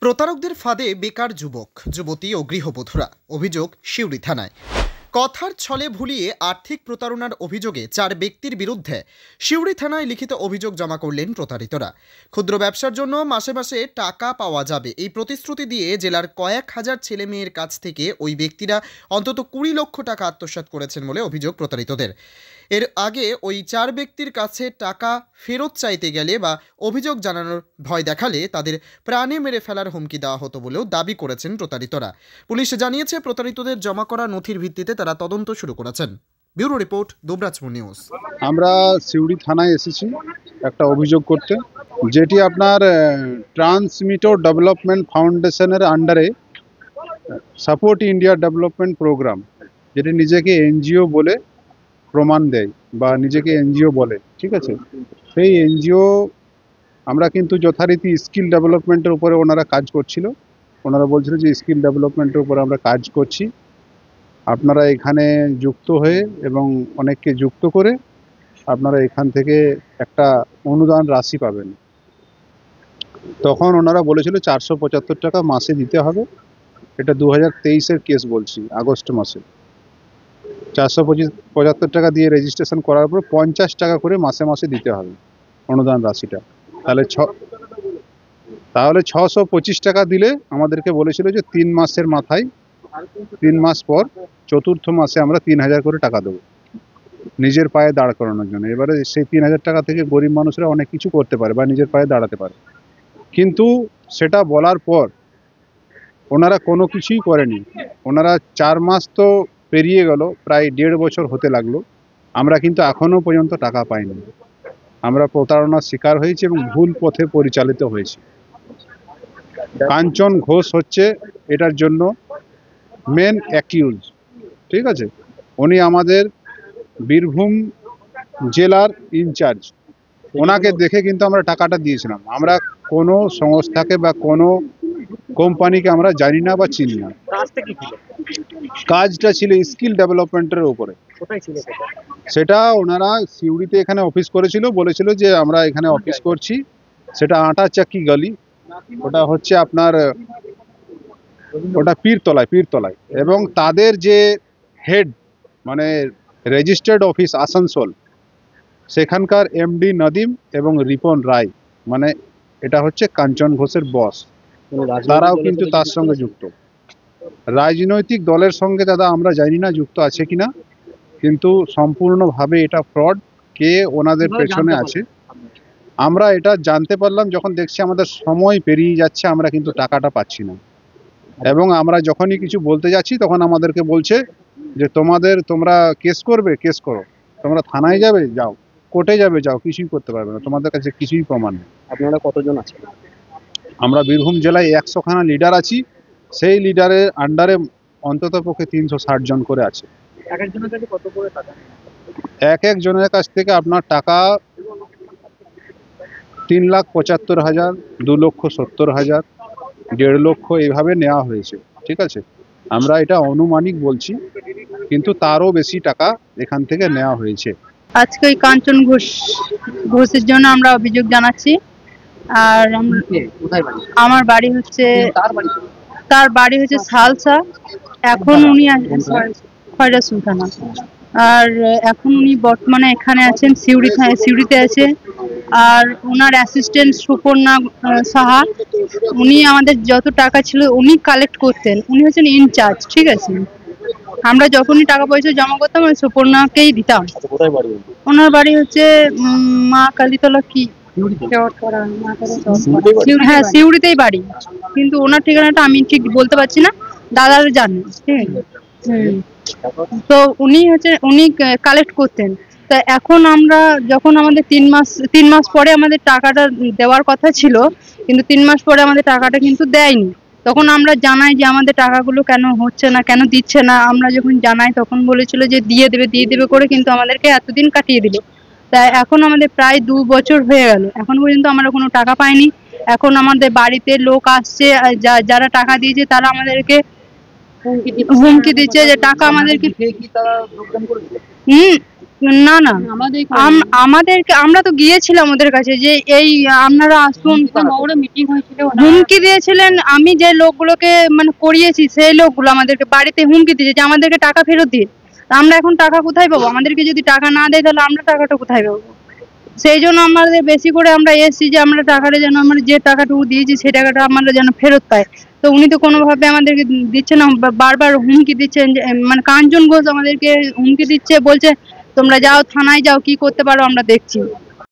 প্রতারকদের ফাঁদে বেকার যুবক যুবতী ও গৃহবধূরা, অভিযোগ সিউড়ি থানায়। কথার ছলে ভুলিয়ে আর্থিক প্রতারণার অভিযোগে 4 ব্যক্তির বিরুদ্ধে সিউড়ি থানায় লিখিত অভিযোগ জমা করলেন প্রতারিতরা। ক্ষুদ্র ব্যবসার জন্য মাসে মাসে টাকা পাওয়া যাবে এই প্রতিশ্রুতি দিয়ে জেলার কয়েক হাজার ছেলে মেয়ের কাছ থেকে ওই ব্যক্তিরা অন্তত 20 লক্ষ টাকা আত্মসাৎ করেছেন বলে অভিযোগ প্রতারিতদের। এর আগে ওই 4 ব্যক্তির কাছে টাকা ফেরত চাইতে গেলে বা অভিযোগ জানানোর ভয় দেখালে তাদের প্রাণে মেরে ফেলার হুমকি দেওয়া হতো বলেও দাবি করেছেন প্রতারিতরা। পুলিশ জানিয়েছে, প্রতারিতদের জমা করা নথির ভিত্তিতে তারা তদন্ত শুরু করেছেন। Bureau report, Dubrajpur news. আমরা সিউড়ি থানায় এসেছি একটা অভিযোগ করতে, যেটি আপনার ট্রান্সমিটার ডেভেলপমেন্ট ফাউন্ডেশনের আন্ডারে সাপোর্ট ইন্ডিয়া ডেভেলপমেন্ট প্রোগ্রাম, যেটি নিজেকে এনজিও বলে প্রমাণ দেয় বা নিজেকে এনজিও বলে, ঠিক আছে। সেই এনজিও আমরা কিন্তু যথারীতি স্কিল ডেভেলপমেন্টের উপরে ওনারা কাজ করছিল। ওনারা বলছিল যে স্কিল ডেভেলপমেন্টের উপরে আমরা কাজ করছি, আপনারা এখানে যুক্ত হয়ে এবং অনেককে যুক্ত করে আপনারা এখান থেকে একটা অনুদান রাশি পাবেন। তখন ওনারা বলেছিল 475 টাকা মাসে দিতে হবে। এটা 2023-এর কেস বলছি, আগস্ট মাসে 475 টাকা দিয়ে রেজিস্ট্রেশন করার পর 50 টাকা করে মাসে মাসে দিতে হবে অনুদান রাশিটা। তাহলে 625 টাকা দিলে আমাদেরকে বলেছিল যে 3 মাসের মাথায় 3 মাস পর চতুর্থ মাসে আমরা 3000 করে টাকা দেবো নিজের পায়ে দাঁড় করানোর জন্য। এবারে সেই 3000 টাকা থেকে গরিব মানুষরা অনেক কিছু করতে পারে বা নিজের পায়ে দাঁড়াতে পারে, কিন্তু সেটা বলার পর ওনারা কোনো কিছুই করেনি। ওনারা 4 মাস তো পেরিয়ে গেল, প্রায় 1.5 বছর হতে লাগলো, আমরা কিন্তু এখনো পর্যন্ত টাকা পাইনি। আমরা প্রতারণার শিকার হয়েছি এবং ভুল পথে পরিচালিত হয়েছি। কাঞ্চন ঘোষ হচ্ছে এটার জন্য মেন অ্যাকিউজ, ঠিক আছে। উনি আমাদের বীরভূম জেলার ইনচার্জ। ওনাকে দেখে কিন্তু আমরা টাকাটা দিয়েছিলাম। আমরা কোনো সংস্থাকে বা কোনো কোম্পানিকে আমরা জানি না বা চিনি না। কাজটা ছিল স্কিল ডেভেলপমেন্টের উপরে। সেটা ওনারা সিউড়িতে এখানে অফিস করেছিল, বলেছিল যে আমরা এখানে অফিস করছি। সেটা আটা চাক্কি গলি, ওটা হচ্ছে আপনার ওটা পীরতলায়। এবং তাদের যে হেড মানে রেজিস্টার্ড অফিস আসানসোল, সেখানকার এমডি নদীম এবং রিপন রায়, মানে এটা হচ্ছে কাঞ্চন ঘোষের বস, তারাও কিন্তু তার সঙ্গে যুক্ত। রাজনৈতিক দলের সঙ্গে দাদা আমরা জানি না যুক্ত আছে কিনা, কিন্তু সম্পূর্ণভাবে এটা ফ্রড। কে ওনাদের পেছনে আছে আমরা এটা জানতে পারলাম যখন দেখছি আমাদের সময় পেরিয়ে যাচ্ছে, আমরা কিন্তু টাকাটা পাচ্ছি না। এবং আমরা যখনই কিছু বলতে যাচ্ছি তখন আমাদেরকে বলছে যে তোমরা কেস করবে, কেস করো, তোমরা থানায় যাবে, যাও, কোর্টে যাবে, যাও, কিছুই করতে পারবে না, তোমাদের কাছে কিছুই প্রমাণ নেই। আপনারা কতজন আছেন? আমরা বীরভূম জেলায় 100খানা লিডার আছি। সেই লিডারের আন্ডারে অন্তত পক্ষে 360 জন করে আছে। একজনের কাছে কত করে টাকা? এক জনের কাছ থেকে আপনার টাকা 3,75,000, 2,70,000, 1.5 লক্ষ এইভাবে নেওয়া হয়েছে, ঠিক আছে। আমরা এটা অনুমানিক বলছি, কিন্তু তারও বেশি টাকা এখান থেকে নেওয়া হয়েছে। আজকে ওই কাঞ্চন ঘোষের জন্য আমরা অভিযোগ জানাচ্ছি। আর আমার বাড়ি হচ্ছে, তার বাড়ি হচ্ছে সালসা। এখন উনি খয়রা সুলতানা। আর এখন উনি বর্তমানে এখানে আছেন, সিউড়িতে আছে। আর ওনার অ্যাসিস্ট্যান্ট সুপর্ণা সাহা, উনি আমাদের যত টাকা ছিল উনি কালেক্ট করতেন। উনি হচ্ছেন ইনচার্জ, ঠিক আছে। আমরা যখনই টাকা পয়সা জমা করতাম ওই সুপর্ণাকেই দিতাম। ওনার বাড়ি হচ্ছে মা কালীতলা, কি হ্যাঁ সিউড়িতেই বাড়ি, কিন্তু ওনার ঠিকানাটা আমি ঠিক বলতে পারছি না, দাদারা জানেন, ঠিক আছে। তো উনি কালেক্ট করতেন। তা এখন আমরা যখন আমাদের 3 মাস পরে আমাদের টাকাটা দেওয়ার কথা ছিল, কিন্তু 3 মাস পরে আমাদের টাকাটা কিন্তু দেয়নি। তখন আমরা জানাই যে আমাদের টাকাগুলো কেন হচ্ছে না, কেন দিচ্ছে না। আমরা যখন জানাই তখন বলেছিল যে দিয়ে দেবে করে, কিন্তু আমাদেরকে এতদিন কাটিয়ে দিল। তাই এখন আমাদের প্রায় 2 বছর হয়ে গেল, এখন পর্যন্ত আমরা কোনো টাকা পাইনি। এখন আমাদের বাড়িতে লোক আসছে, যারা টাকা দিয়েছে তারা আমাদেরকে হুমকি দিচ্ছে যে টাকা আমাদেরকে না না আমাদেরকে আমরা তো গিয়েছিলাম ওদের কাছে যে এই আপনারা আসুন, মিটিং হয়েছিল, হুমকি দিয়েছিলেন। আমি যে লোকগুলোকে মানে করিয়েছি সেই লোকগুলো আমাদেরকে বাড়িতে হুমকি দিয়েছে যে আমাদেরকে টাকা ফেরত দিন। আমরা এখন টাকা কোথায় পাবো? আমাদেরকে যদি টাকা না দেয় তাহলে আমরা টাকাটা কোথায় পাবো? সেই জন্য আমাদের বেশি করে আমরা এসেছি যে আমরা টাকাটা যেন আমরা যে টাকাটুকু দিয়েছি সেই টাকাটা আমরা যেন ফেরত পাই। তো উনি তো কোনোভাবে আমাদেরকে দিচ্ছে না, বারবার হুমকি দিচ্ছেন যে মানে কাঞ্চন ঘোষ আমাদেরকে হুমকি দিচ্ছে, বলছে তোমরা যাও থানায় যাও, কি করতে পারো আমরা দেখছি।